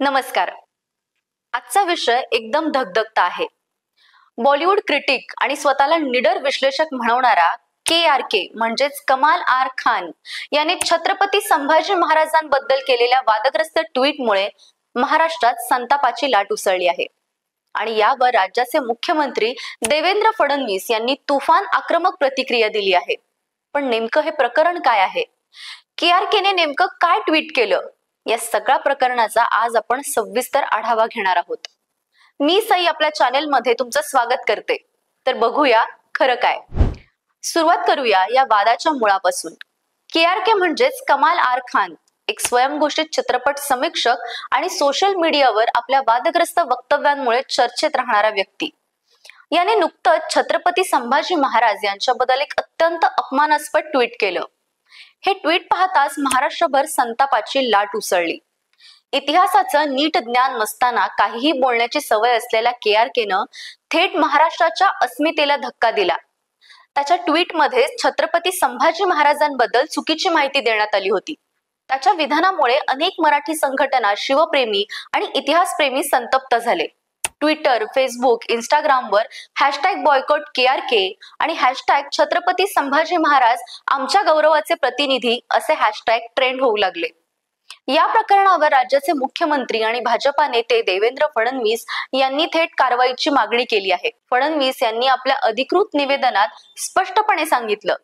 नमस्कार. आजचा विषय एकदम धगधगता आहे. बॉलिवूड क्रिटिक आणि स्वतःला निडर विश्लेषक म्हणवणारा KRK म्हणजेच कमाल आर खान याने छत्रपती संभाजी महाराजांबद्दल केलेल्या वादग्रस्त ट्विटमुळे महाराष्ट्रात संतापाची लाट उसळली आहे. आणि यावर राज्याचे मुख्यमंत्री देवेंद्र फडणवीस यांनी तुफान आक्रमक प्रतिक्रिया दिली आहे. पण नेमकं हे प्रकरण काय आहे? KRKने नेमकं काय ट्विट केलं? या सगळ्या प्रकरणाचा आज आपण सविस्तर आढावा घेणार आहोत. मी सई आपल्या चॅनेल मध्ये तुमचं स्वागत करते. तर बघूया खरं काय. सुरुवात करूया या वादाच्या मुळापासून. KRK म्हणजेच कमाल आर खान एक स्वयंघोषित चित्रपट समीक्षक आणि सोशल मीडियावर आपल्या वादग्रस्त वक्तव्यांमुळे चर्चेत राहणारा व्यक्ती. याने नुकतंच छत्रपती संभाजी महाराज यांच्याबद्दल एक अत्यंत अपमानास्पद ट्विट केलं. हे ट्विट पाहताच महाराष्ट्रभर संतापाची लाट उसळली. इतिहासाचं नीट ज्ञान नसताना काहीही बोलण्याची सवय असलेल्या KRKनं थेट महाराष्ट्राच्या अस्मितेला धक्का दिला. त्याच्या ट्विटमध्ये छत्रपती संभाजी महाराजांबद्दल चुकीची माहिती देण्यात आली होती. त्याच्या विधानामुळे अनेक मराठी संघटना, शिवप्रेमी आणि इतिहासप्रेमी संतप्त झाले. ट्विटर, फेसबुक, इंस्टाग्रामवर #बॉयकॉट KRK आणि #छत्रपती संभाजी महाराज आमच्या गौरवाचे प्रतिनिधी असे हॅशटॅग ट्रेंड होऊ लागले. या प्रकरणावर राज्याचे मुख्यमंत्री आणि भाजपा नेते देवेंद्र फडणवीस यांनी थेट कारवाईची मागणी केली आहे. फडणवीस यांनी आपल्या अधिकृत निवेदनात स्पष्टपणे सांगितलं,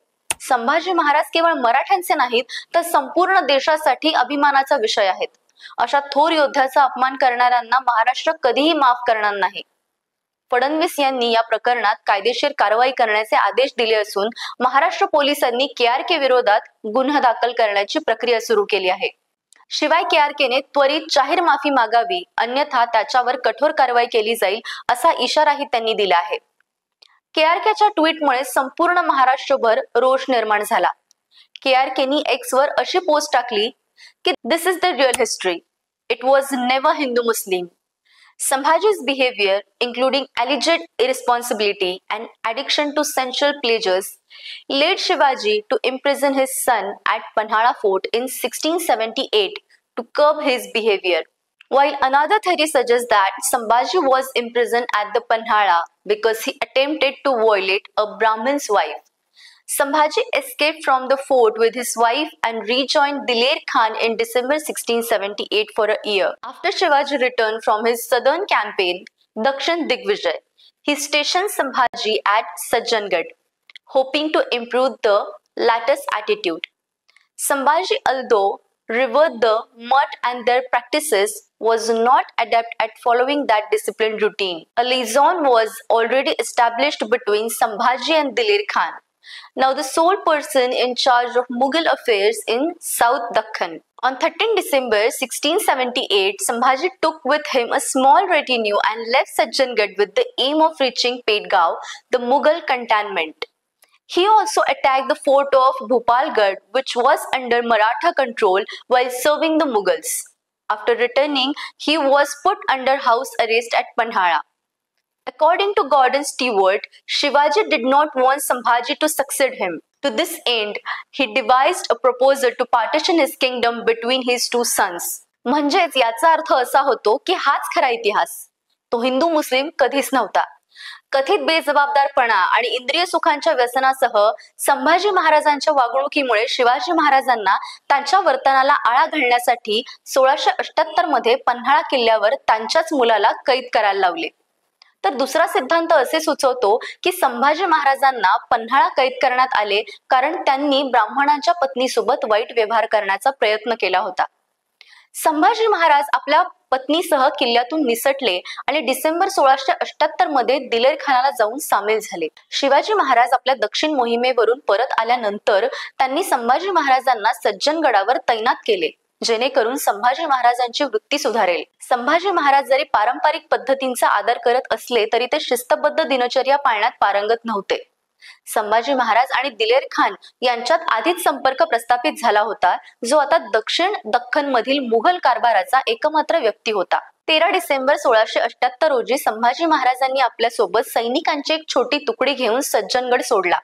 संभाजी महाराज केवळ मराठ्यांचे नाहीत तर संपूर्ण देशासाठी अभिमानाचा विषय आहेत. अशा थोर योद्ध्याचा अपमान करणाऱ्यांना महाराष्ट्र कधीही माफ करणार नाही. फडणवीस यांनी या प्रकरणात कायदेशीर कारवाई करण्याचे आदेश दिले असून महाराष्ट्र पोलिसांनी KRK विरोधात गुन्हा दाखल करण्याची प्रक्रिया सुरू केली आहे. शिवाय KRKने त्वरित जाहीर माफी मागावी, अन्यथा त्याच्यावर कठोर कारवाई केली जाईल असा इशाराही त्यांनी दिला आहे. KRKच्या ट्विटमुळे संपूर्ण महाराष्ट्रभर रोष निर्माण झाला. KRKनी Xवर अशी पोस्ट टाकली की this is the real history. It was never Hindu Muslim. Sambhaji's behavior, including alleged irresponsibility and addiction to sensual pleasures, led Shivaji to imprison his son at Panhala Fort in 1678 to curb his behavior. While another theory suggests that Sambhaji was imprisoned at the Panhala because he attempted to violate a Brahmin's wife. Sambhaji escaped from the fort with his wife and rejoined Diler Khan in December 1678 for a year. After Shivaji returned from his southern campaign, Dakshin Digvijay, he stationed Sambhaji at Sajjangarh, hoping to improve the latter's attitude. Sambhaji, although revered the Mutt and their practices, was not adept at following that disciplined routine. A liaison was already established between Sambhaji and Diler Khan, now the sole person in charge of Mughal affairs in South Dakhan. On 13 December 1678, Sambhaji took with him a small retinue and left Sajjangarh with the aim of reaching Petgaon, the Mughal cantonment. He also attacked the fort of Bhupalgarh, which was under Maratha control, while serving the Mughals. After returning, he was put under house arrest at Panhala. According to Gordon Stewart, Shivaji did not want Sambhaji to succeed him. To this end, he devised a proposal to partition his kingdom between his two sons. म्हणजेच याचा अर्थ असा होतो की हाच खरा इतिहास. तो हिंदू मुस्लिम कधीच नव्हता. कथित बेजबाबदारपणा आणि इंद्रिय सुखांच्या व्यसनासह संभाजी महाराजांच्या वागणुकीमुळे शिवाजी महाराजांना त्यांच्या वर्तनाला आळा घालण्यासाठी 1678 मध्ये पन्हाळा किल्ल्यावर त्यांच्याच मुलाला कैद करायला लावले. तर दुसरा सिद्धांत असे सुचवतो की संभाजी महाराजांना पन्हाळा कैद करण्यात आले कारण त्यांनी ब्राह्मणांच्या पत्नीसोबत वाईट व्यवहार करण्याचा प्रयत्न केला होता. संभाजी महाराज आपल्या पत्नीसह किल्ल्यातून निसटले आणि डिसेंबर 1678 मध्ये दिलेर खानाला जाऊन सामील झाले. शिवाजी महाराज आपल्या दक्षिण मोहिमेवरून परत आल्यानंतर त्यांनी संभाजी महाराजांना सज्जनगडावर तैनात केले, जेणेकरून संभाजी महाराजांची वृत्ती सुधारेल. संभाजी महाराज जरी पारंपरिक पद्धतींचा आदर करत असले तरी ते शिस्तबद्ध दिनचर्या पाळण्यात पारंगत नव्हते. संभाजी महाराज आणि दिलेर खान यांच्यात आधीच संपर्क प्रस्थापित झाला होता, जो आता दक्षिण दख्खन मधील मुघल कारभाराचा एकमात्र व्यक्ती होता. 13 डिसेंबर 1678 रोजी संभाजी महाराजांनी आपल्या सोबत सैनिकांची एक छोटी तुकडी घेऊन सज्जनगड सोडला.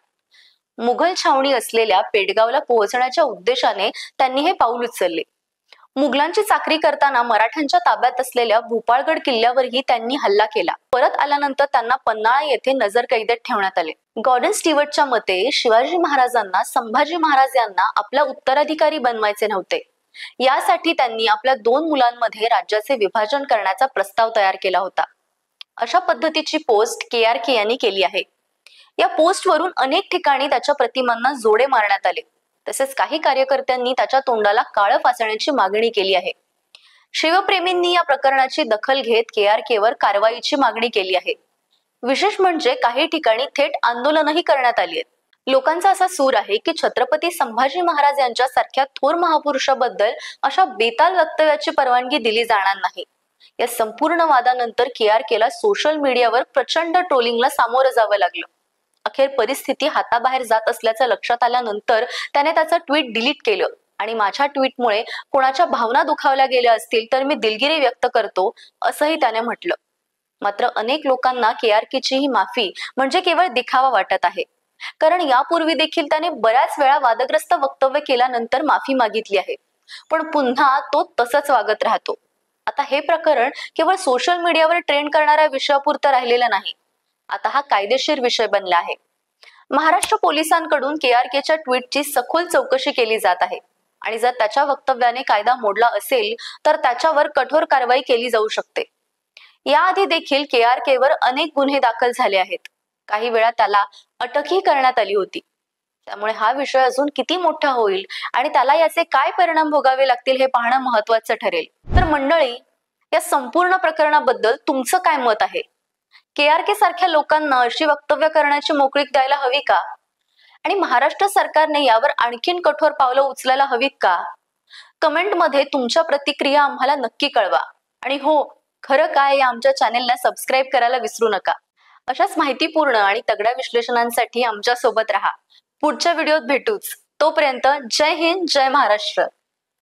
मुघल छावणी असलेल्या पेडगावला पोहोचण्याच्या उद्देशाने त्यांनी हे पाऊल उचलले. मुघलांची चाकरी करताना मराठ्यांच्या ताब्यात असलेल्या भूपाळगड किल्ल्यावरही त्यांनी हल्ला केला. परत आल्यानंतर त्यांना पन्हाळा येथे नजरकैदेत ठेवण्यात आले. गॉर्डन स्टीवर्टच्या मते शिवाजी महाराजांना संभाजी महाराज यांना आपला उत्तराधिकारी बनवायचे नव्हते. यासाठी त्यांनी आपल्या 2 मुलांमध्ये राज्याचे विभाजन करण्याचा प्रस्ताव तयार केला होता. अशा पद्धतीची पोस्ट KRK यांनी केली आहे. या पोस्टवरून अनेक ठिकाणी त्याच्या प्रतिमांना जोडे मारण्यात आले. तसेच काही कार्यकर्त्यांनी त्याच्या तोंडाला काळं फासण्याची मागणी केली आहे. शिवप्रेमींनी या प्रकरणाची दखल घेत KRK वर कारवाईची मागणी केली आहे. विशेष म्हणजे काही ठिकाणी थेट आंदोलनही करण्यात आली आहेत. लोकांचा असा सूर आहे की छत्रपती संभाजी महाराज यांच्या सारख्या थोर महापुरुषाबद्दल अशा बेताल वक्तव्याची परवानगी दिली जाणार नाही. या संपूर्ण वादानंतर KRKला सोशल मीडियावर प्रचंड ट्रोलिंगला सामोरं जावं लागलं. अखेर परिस्थिती हाताबाहेर जात असल्याचं लक्षात आल्यानंतर त्याने त्याचं ट्विट डिलीट केलं आणि माझ्या ट्विटमुळे कोणाच्या भावना दुखावल्या गेल्या असतील तर मी दिलगिरी व्यक्त करतो असंही त्याने म्हटलं. मात्र अनेक लोकांना KRKची ही माफी म्हणजे केवळ दिखावा वाटत आहे. कारण यापूर्वी देखील त्याने बऱ्याच वेळा वादग्रस्त वक्तव्य केल्यानंतर माफी मागितली आहे, पण पुन्हा तो तसंच वागत राहतो. आता हे प्रकरण केवळ सोशल मीडियावर ट्रेंड करणाऱ्या विषयापुरतं राहिलेलं नाही. आता हा कायदेशीर विषय बनला आहे. महाराष्ट्र पोलिसांकडून KRKच्या ट्विटची सखोल चौकशी केली जात आहे आणि जर त्याच्या वक्तव्याने कायदा मोडला असेल तर त्याच्यावर कठोर कारवाई केली जाऊ शकते. याआधी देखील KRKवर अनेक गुन्हे दाखल झाले आहेत. काही वेळा त्याला अटकही करण्यात आली होती. त्यामुळे हा विषय अजून किती मोठा होईल आणि त्याला याचे काय परिणाम भोगावे लागतील हे पाहणं महत्वाचं ठरेल. तर मंडळी, या संपूर्ण प्रकरणाबद्दल तुमचं काय मत आहे? KRK सारख्या लोकांना अशी वक्तव्य करण्याची मोकळीक द्यायला हवी का? आणि महाराष्ट्र सरकारने यावर आणखीन कठोर पावलं उचलायला हवीत का? कमेंटमध्ये तुमच्या प्रतिक्रिया आम्हाला नक्की कळवा. आणि हो, खरं काय या आमच्या चॅनेलला सबस्क्राईब करायला विसरू नका. अशाच माहितीपूर्ण आणि तगड्या विश्लेषणांसाठी आमच्या सोबत राहा. पुढच्या व्हिडिओत भेटूच. तोपर्यंत जय हिंद, जय महाराष्ट्र.